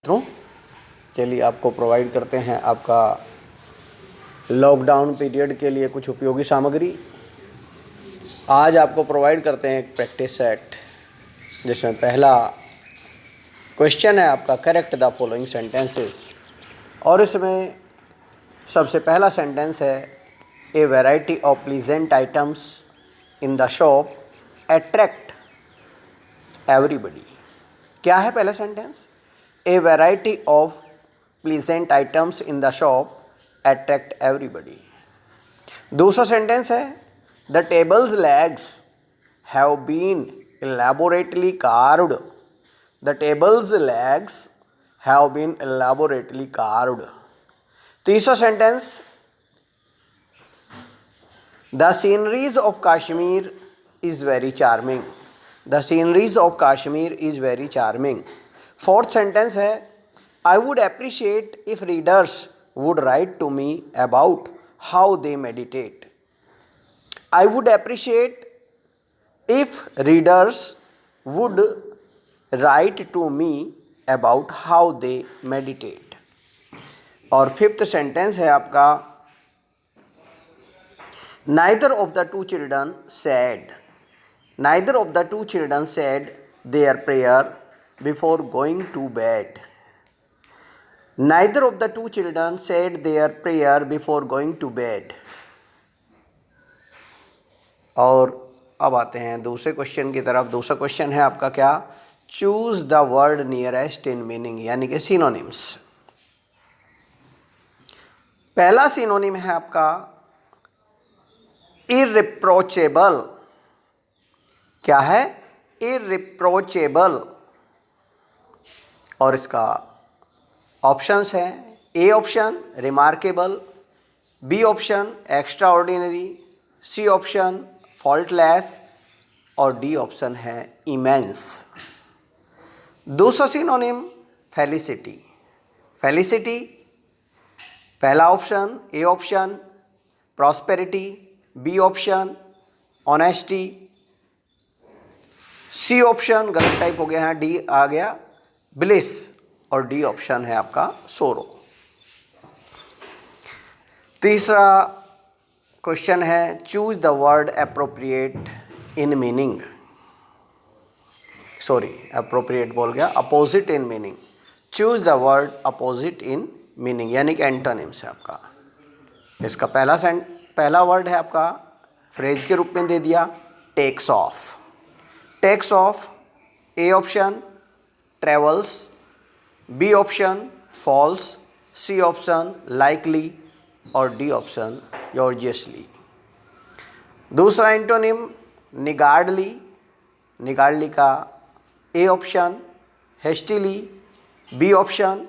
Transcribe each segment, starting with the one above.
मित्रों, चलिए आपको प्रोवाइड करते हैं आपका लॉकडाउन पीरियड के लिए कुछ उपयोगी सामग्री। आज आपको प्रोवाइड करते हैं एक प्रैक्टिस सेट, जिसमें पहला क्वेश्चन है आपका करेक्ट द फॉलोइंग सेंटेंसेस। और इसमें सबसे पहला सेंटेंस है a variety of pleasant items in the shop attract everybody. क्या है पहला sentence? A variety of pleasant items in the shop attract everybody. दूसरा सेंटेंस है the tables legs have been elaborately carved। The tables legs have been elaborately carved। तीसरा sentence the sceneries of Kashmir is very charming. The sceneries of Kashmir is very charming. Fourth sentence है I would appreciate if readers would write to me about how they meditate। I would appreciate if readers would write to me about how they meditate। और fifth sentence है आपका neither of the two children said their prayer before going to bed। Neither of the two children said their prayer before going to bed। और अब आते हैं दूसरे question की तरफ। दूसरा क्वेश्चन है आपका क्या? Choose the word nearest in meaning, यानी कि सिनोनिम्स। पहला सिनोनिम है आपका इररिप्रोचेबल। क्या है? इररिप्रोचेबल। और इसका ऑप्शंस हैं A option remarkable, B option extraordinary, C option faultless और डी ऑप्शन है इमेंस। दूसरा सिनोनिम फेलिसिटी। फेलिसिटी पहला option A option prosperity, B option honesty, C option गलत टाइप हो गया है, डी आ गया ब्लिस और डी ऑप्शन है आपका सोरो। तीसरा क्वेश्चन है choose the word appropriate in meaning. Appropriate बोल गया, opposite in meaning. Choose the word opposite in meaning, यानी कि एंटोनिम्स है आपका। इसका पहला वर्ड है आपका फ्रेज के रूप में दे दिया takes off. Takes off A option travels, B option falls, C option likely और डी ऑप्शन जॉर्जियसली। दूसरा एंटोनिम निगार्डली। निगार्डली का A option hastily, B option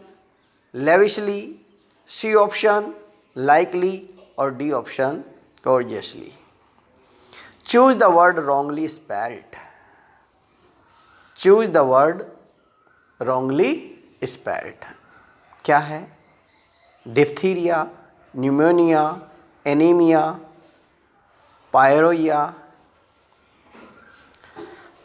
lavishly, C option likely और D option gorgeously. Choose the word wrongly spelled. Choose the word wrongly spelled. क्या है? Diphtheria, pneumonia, anaemia, पायरोइया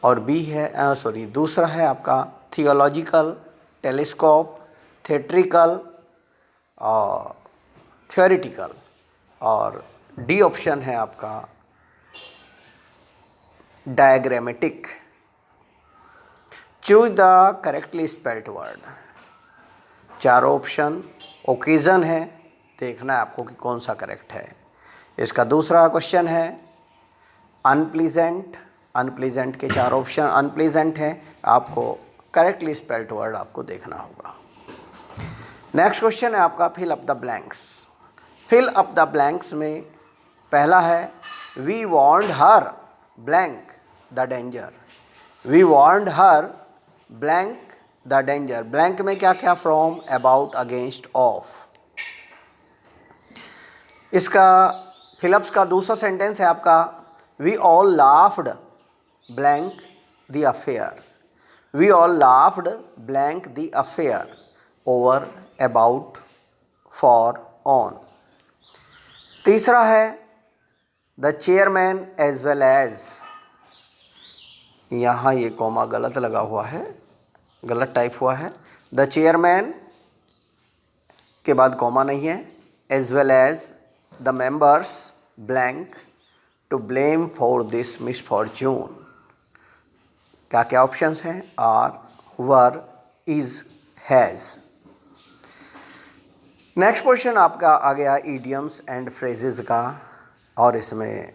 और B है दूसरा है आपका थियोलॉजिकल, टेलीस्कोप, थिएट्रिकल और थ्योरेटिकल और डी ऑप्शन है आपका diagrammatic. Choose the correctly spelled word. चारों ऑप्शन ओकेजन है, देखना है आपको कि कौन सा करेक्ट है। इसका दूसरा क्वेश्चन है अनप्लीजेंट। अनप्लीजेंट के चार ऑप्शन अनप्लीजेंट हैं, आपको करेक्टली स्पेल्ड वर्ड आपको देखना होगा। नेक्स्ट क्वेश्चन है आपका fill up the blanks. Fill up the blanks में पहला है we warned her blank the danger. We warned her blank the danger. Blank में क्या क्या? From, about, against, of. इसका फिलअप्स का दूसरा सेंटेंस है आपका we all laughed blank the affair. We all laughed blank the affair over, about, for, on. तीसरा है the chairman as well as. यहाँ ये कॉमा गलत लगा हुआ है, गलत टाइप हुआ है। द चेयरमैन के बाद कॉमा नहीं है, as well as the members blank to blame for this misfortune. क्या क्या ऑप्शंस हैं? Are, were, is, has. Next question आपका आ गया ईडियम्स एंड फ्रेजेस का, और इसमें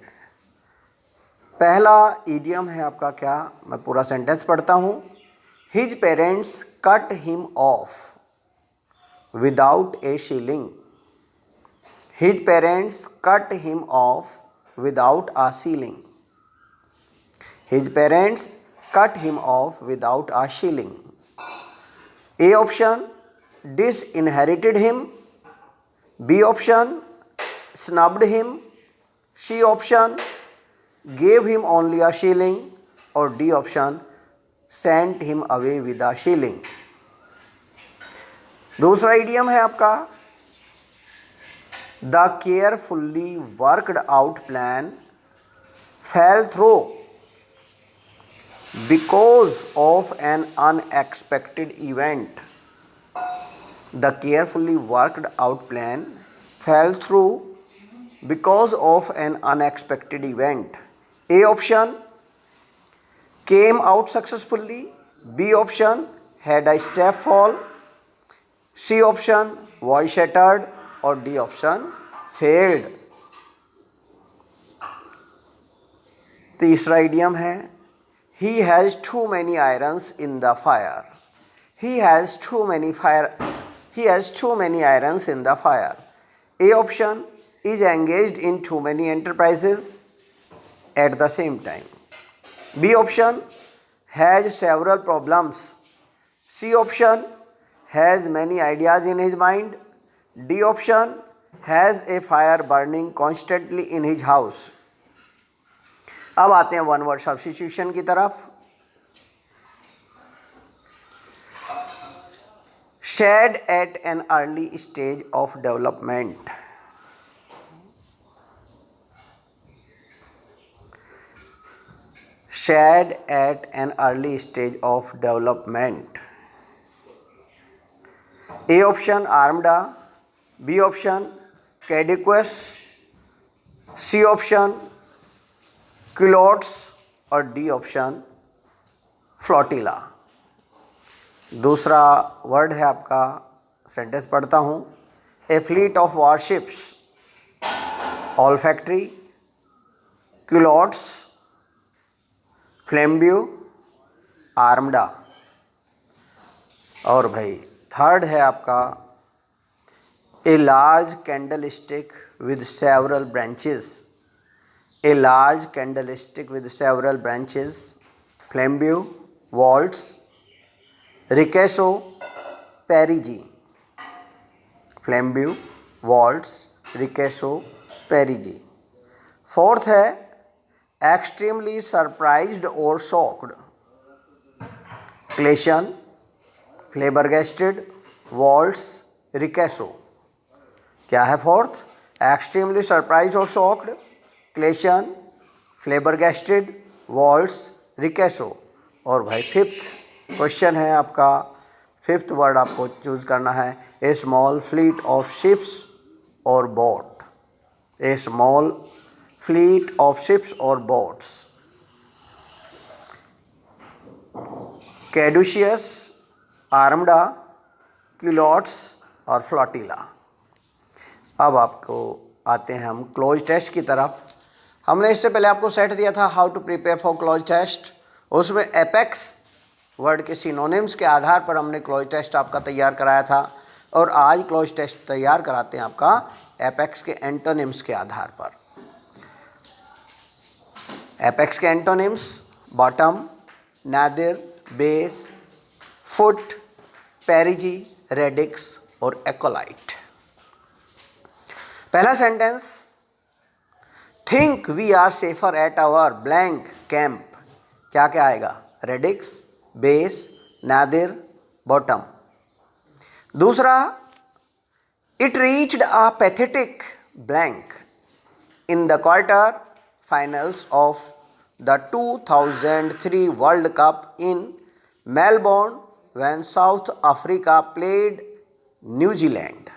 पहला ईडियम है आपका क्या, मैं पूरा सेंटेंस पढ़ता हूँ। His parents cut him of without A shilling. His parents cut him of without a shilling. His parents cut him off without a shilling. A option, disinherited him. B option, snubbed him. C option, gave him only a shilling. और D option, sent him away with a shilling. दूसरा idiom है आपका, the carefully worked out plan fail through because of N unexpected event. The carefully worked out plan fail through because of N unexpected event. A option, came out successfully. B option, had a step fall. C option, was shattered. और D option, failed. तीसरा idiom है, he has too many irons in the fire. He has too many irons in the fire. A option, is engaged in too many enterprises at the same time. B option, has several problems. C option, has many ideas in his mind. D option, has a fire burning constantly in his house. अब आते हैं one word substitution की तरफ। Shed at an early stage of development. Shed at an early stage of development. A option, armada. B option, caducous. C option, culottes. और D option, flotilla. दूसरा word है आपका, sentence पढ़ता हूँ। A fleet of warships, olfactory, culottes, flambeau, armada. और भाई third है आपका, a large candlestick with several branches. A large candlestick with several branches, flambeau, vaults, ricasso, perigee. Flambeau, vaults, ricasso, perigee. Fourth है, extremely surprised और shocked, clation, flabbergasted, vaults, ricasso. क्या है fourth? Extremely surprised और shocked, clation, flabbergasted, vaults, ricasso. और भाई fifth question है आपका, fifth word आपको चूज करना है, ए स्मॉल फ्लीट ऑफ शिप्स और boat. A small fleet of ships और बोट्स, कैडुशियस, आर्मडा, क्यूलॉट्स और फ्लोटिला। अब आपको आते हैं हम क्लोज टेस्ट की तरफ। हमने इससे पहले आपको सेट दिया था how to prepare for cloze test. उसमें एपेक्स वर्ड के सिनोनिम्स के आधार पर हमने क्लोज टेस्ट आपका तैयार कराया था, और आज क्लोज टेस्ट तैयार कराते हैं आपका एपेक्स के एंटोनिम्स के आधार पर। एपेक्स के antonyms, bottom, Nadir, base, foot, पेरिजी, radix और एकोलाइट। पहला sentence, think we are safer eight our blank camp. क्या क्या आएगा? Radix, base, Nadir, bottom. दूसरा, it reached a pathetic blank in the quarter finals of the 2003 World Cup in Melbourne when south Africa played New Zealand?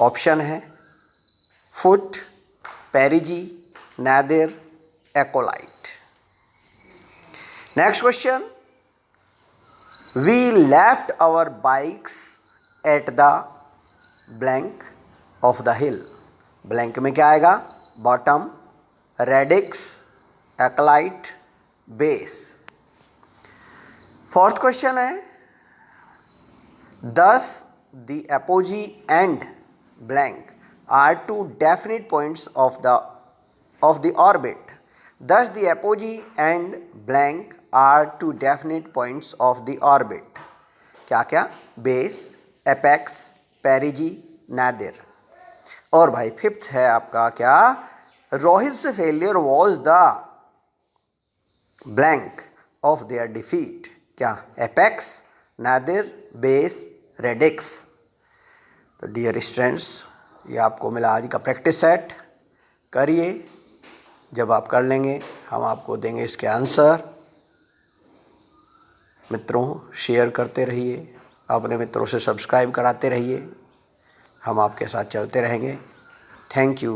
Option है foot, पेरिजी, Nadir, एकोलाइट। Next question, we left our bikes at the blank of the hill. Blank में क्या आएगा? Bottom, radix, acolyte, base. Fourth question है, thus the apogee and blank are two definite points of the orbit. Thus the apogee and blank are two definite points of the orbit. क्या क्या? Base, apex, perigee, nadir. और भाई fifth है आपका क्या? Rohit's failure was the blank of their defeat. क्या? Apex, nadir, base, radix. तो dear students, ये आपको मिला आज का प्रैक्टिस सेट। करिए, जब आप कर लेंगे हम आपको देंगे इसके आंसर। मित्रों, शेयर करते रहिए, अपने मित्रों से सब्सक्राइब कराते रहिए, हम आपके साथ चलते रहेंगे। Thank you.